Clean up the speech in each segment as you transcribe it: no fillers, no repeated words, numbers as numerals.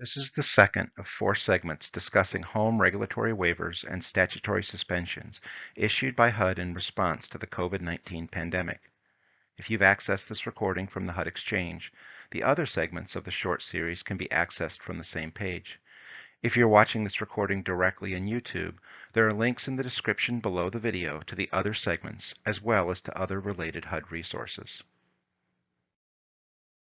This is the second of 4 segments discussing home regulatory waivers and statutory suspensions issued by HUD in response to the COVID-19 pandemic. If you've accessed this recording from the HUD Exchange, the other segments of the short series can be accessed from the same page. If you're watching this recording directly in YouTube, there are links in the description below the video to the other segments, as well as to other related HUD resources.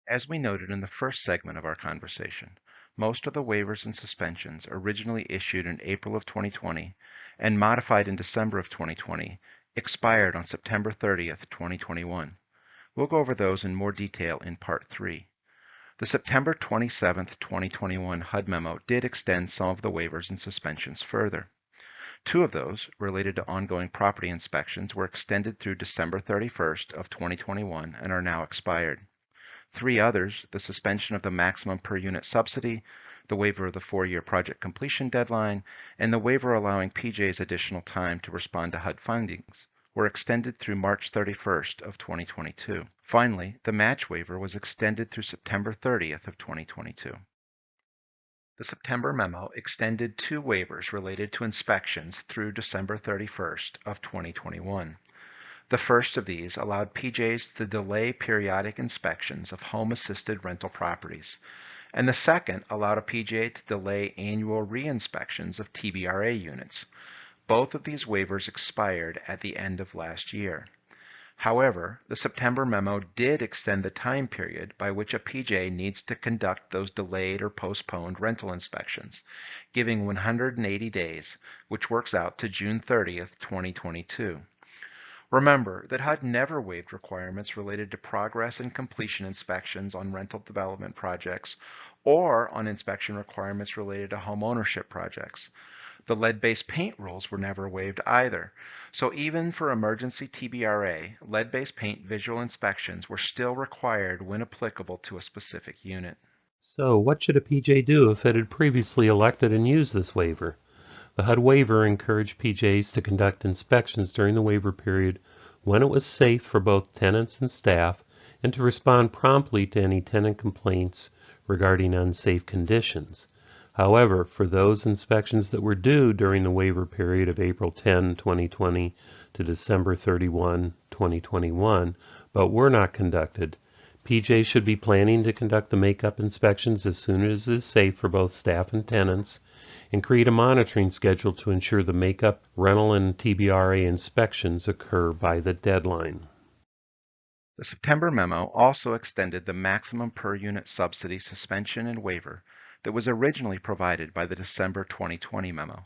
As we noted in the first segment of our conversation, most of the waivers and suspensions originally issued in April of 2020 and modified in December of 2020 expired on September 30th, 2021. We'll go over those in more detail in Part 3. The September 27th, 2021 HUD memo did extend some of the waivers and suspensions further. 2 of those, related to ongoing property inspections, were extended through December 31st of 2021 and are now expired. 3 others, the suspension of the maximum per unit subsidy, the waiver of the 4-year project completion deadline, and the waiver allowing PJs additional time to respond to HUD findings, were extended through March 31st of 2022. Finally, the match waiver was extended through September 30th of 2022. The September memo extended 2 waivers related to inspections through December 31st of 2021. The first of these allowed PJs to delay periodic inspections of home-assisted rental properties, and the second allowed a PJ to delay annual re-inspections of TBRA units. Both of these waivers expired at the end of last year. However, the September memo did extend the time period by which a PJ needs to conduct those delayed or postponed rental inspections, giving 180 days, which works out to June 30th, 2022. Remember that HUD never waived requirements related to progress and completion inspections on rental development projects or on inspection requirements related to home ownership projects. The lead-based paint rules were never waived either. So even for emergency TBRA, lead-based paint visual inspections were still required when applicable to a specific unit. So what should a PJ do if it had previously elected and used this waiver? The HUD waiver encouraged PJs to conduct inspections during the waiver period when it was safe for both tenants and staff, and to respond promptly to any tenant complaints regarding unsafe conditions. However, for those inspections that were due during the waiver period of April 10, 2020 to December 31, 2021, but were not conducted, PJs should be planning to conduct the makeup inspections as soon as it is safe for both staff and tenants, and create a monitoring schedule to ensure the makeup, rental, and TBRA inspections occur by the deadline. The September memo also extended the maximum per unit subsidy suspension and waiver that was originally provided by the December 2020 memo.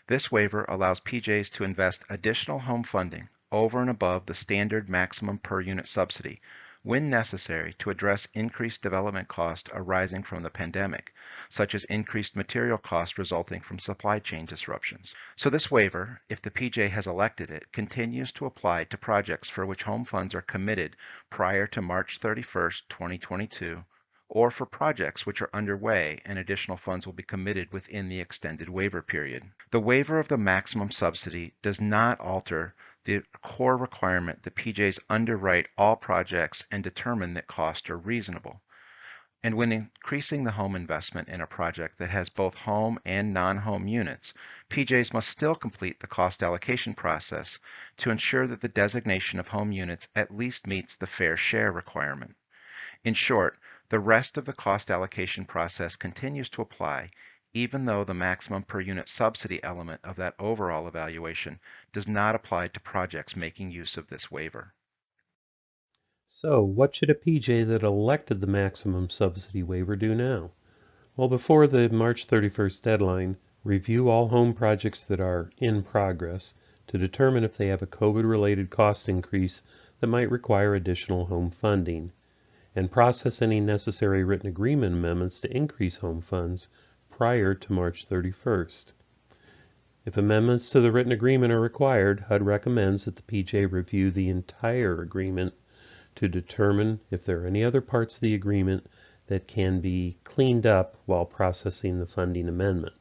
This waiver allows PJs to invest additional home funding over and above the standard maximum per unit subsidy when necessary to address increased development costs arising from the pandemic, such as increased material costs resulting from supply chain disruptions. So this waiver, if the PJ has elected it, continues to apply to projects for which home funds are committed prior to March 31st, 2022, or for projects which are underway and additional funds will be committed within the extended waiver period. The waiver of the maximum subsidy does not alter the core requirement that PJs underwrite all projects and determine that costs are reasonable. And when increasing the home investment in a project that has both home and non-home units, PJs must still complete the cost allocation process to ensure that the designation of home units at least meets the fair share requirement. In short, the rest of the cost allocation process continues to apply, even though the maximum per unit subsidy element of that overall evaluation does not apply to projects making use of this waiver. So what should a PJ that elected the maximum subsidy waiver do now? Well, before the March 31st deadline, review all home projects that are in progress to determine if they have a COVID-related cost increase that might require additional home funding, and process any necessary written agreement amendments to increase home funds prior to March 31st. If amendments to the written agreement are required, HUD recommends that the PJ review the entire agreement to determine if there are any other parts of the agreement that can be cleaned up while processing the funding amendment.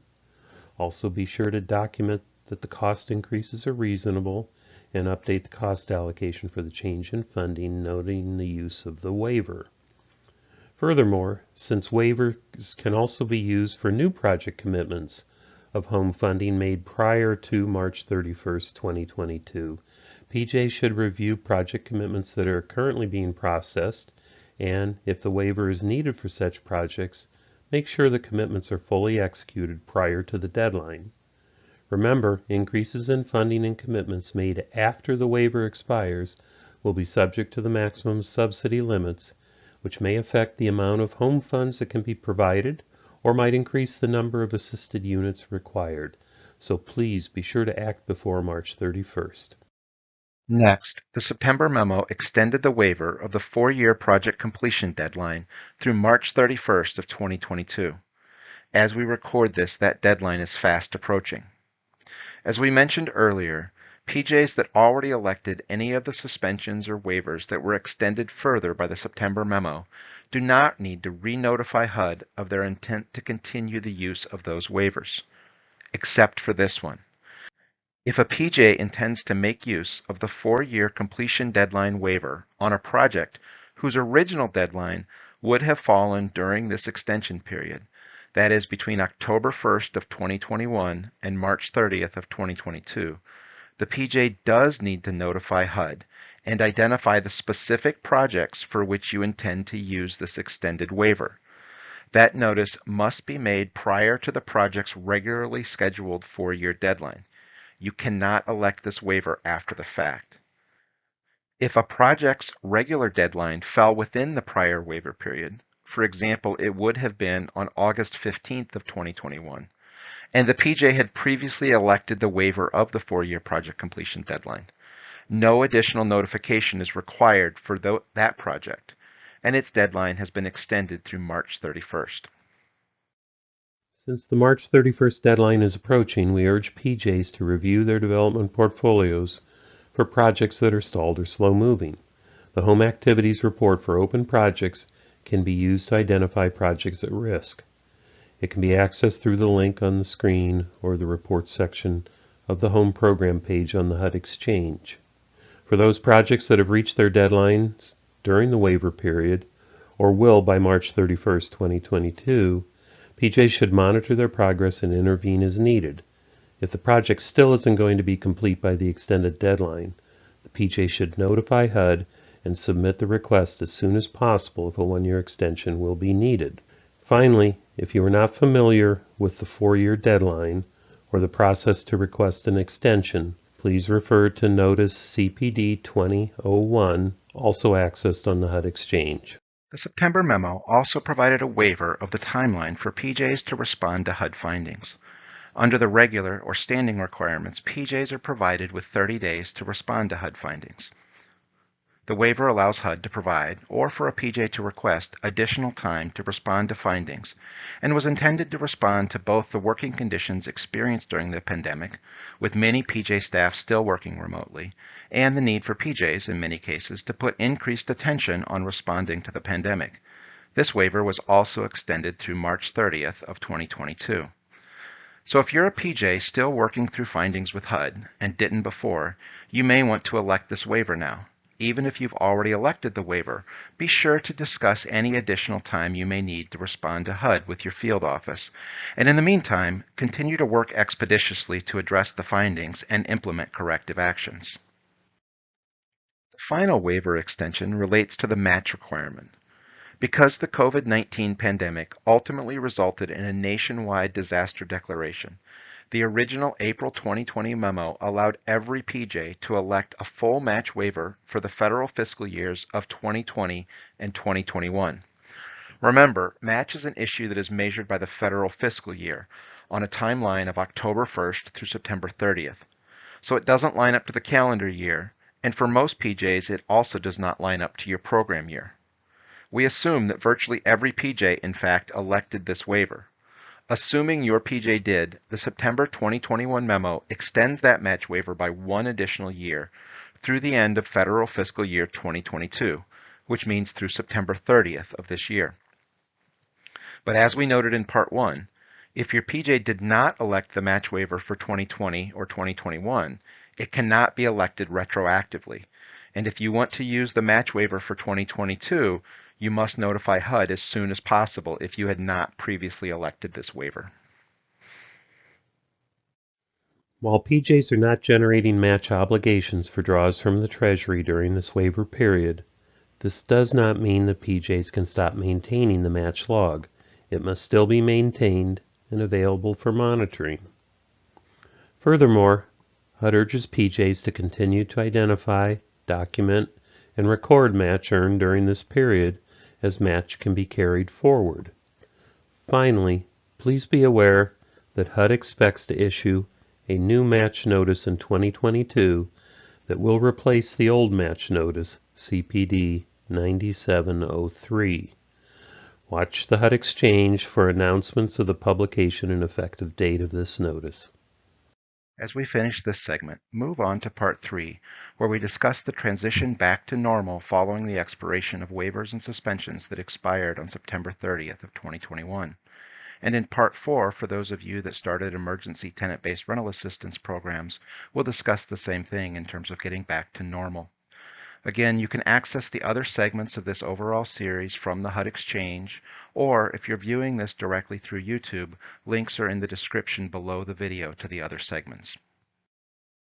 Also be sure to document that the cost increases are reasonable and update the cost allocation for the change in funding, noting the use of the waiver. Furthermore, since waivers can also be used for new project commitments of home funding made prior to March 31st, 2022, PJ should review project commitments that are currently being processed, and if the waiver is needed for such projects, make sure the commitments are fully executed prior to the deadline. Remember, increases in funding and commitments made after the waiver expires will be subject to the maximum subsidy limits, which may affect the amount of home funds that can be provided or might increase the number of assisted units required. So please be sure to act before March 31st. Next, the September memo extended the waiver of the 4-year project completion deadline through March 31st of 2022. As we record this, that deadline is fast approaching. As we mentioned earlier, PJs that already elected any of the suspensions or waivers that were extended further by the September memo do not need to re-notify HUD of their intent to continue the use of those waivers, except for this one. If a PJ intends to make use of the 4-year completion deadline waiver on a project whose original deadline would have fallen during this extension period, that is between October 1st of 2021 and March 30th of 2022, the PJ does need to notify HUD and identify the specific projects for which you intend to use this extended waiver. That notice must be made prior to the project's regularly scheduled 4-year deadline. You cannot elect this waiver after the fact. If a project's regular deadline fell within the prior waiver period, for example, it would have been on August 15th of 2021, and the PJ had previously elected the waiver of the 4-year project completion deadline, no additional notification is required for that project, and its deadline has been extended through March 31st. Since the March 31st deadline is approaching, we urge PJs to review their development portfolios for projects that are stalled or slow moving. The Home Activities Report for open projects can be used to identify projects at risk. It can be accessed through the link on the screen or the Reports section of the Home Program page on the HUD Exchange. For those projects that have reached their deadlines during the waiver period, or will by March 31st, 2022, PJs should monitor their progress and intervene as needed. If the project still isn't going to be complete by the extended deadline, the PJ should notify HUD and submit the request as soon as possible if a 1-year extension will be needed. Finally, if you are not familiar with the 4-year deadline or the process to request an extension, please refer to Notice CPD 2001, also accessed on the HUD Exchange. The September memo also provided a waiver of the timeline for PJs to respond to HUD findings. Under the regular or standing requirements, PJs are provided with 30 days to respond to HUD findings. The waiver allows HUD to provide, or for a PJ to request, additional time to respond to findings, and was intended to respond to both the working conditions experienced during the pandemic, with many PJ staff still working remotely, and the need for PJs, in many cases, to put increased attention on responding to the pandemic. This waiver was also extended through March 30th of 2022. So if you're a PJ still working through findings with HUD and didn't before, you may want to elect this waiver now. Even if you've already elected the waiver, be sure to discuss any additional time you may need to respond to HUD with your field office. And in the meantime, continue to work expeditiously to address the findings and implement corrective actions. The final waiver extension relates to the match requirement. Because the COVID-19 pandemic ultimately resulted in a nationwide disaster declaration, the original April 2020 memo allowed every PJ to elect a full match waiver for the federal fiscal years of 2020 and 2021. Remember, match is an issue that is measured by the federal fiscal year on a timeline of October 1st through September 30th. So it doesn't line up to the calendar year, and for most PJs, it also does not line up to your program year. We assume that virtually every PJ, in fact, elected this waiver. Assuming your PJ did, the September 2021 memo extends that match waiver by 1 additional year through the end of federal fiscal year 2022, which means through September 30th of this year. But as we noted in Part 1, if your PJ did not elect the match waiver for 2020 or 2021, it cannot be elected retroactively. And if you want to use the match waiver for 2022, You must notify HUD as soon as possible if you had not previously elected this waiver. While PJs are not generating match obligations for draws from the Treasury during this waiver period, this does not mean the PJs can stop maintaining the match log. It must still be maintained and available for monitoring. Furthermore, HUD urges PJs to continue to identify, document, and record match earned during this period, as match can be carried forward. Finally, please be aware that HUD expects to issue a new match notice in 2022 that will replace the old match notice, CPD 9703. Watch the HUD Exchange for announcements of the publication and effective date of this notice. As we finish this segment, move on to Part 3, where we discuss the transition back to normal following the expiration of waivers and suspensions that expired on September 30th of 2021. And in Part 4, for those of you that started emergency tenant-based rental assistance programs, we'll discuss the same thing in terms of getting back to normal. Again, you can access the other segments of this overall series from the HUD Exchange, or if you're viewing this directly through YouTube, links are in the description below the video to the other segments.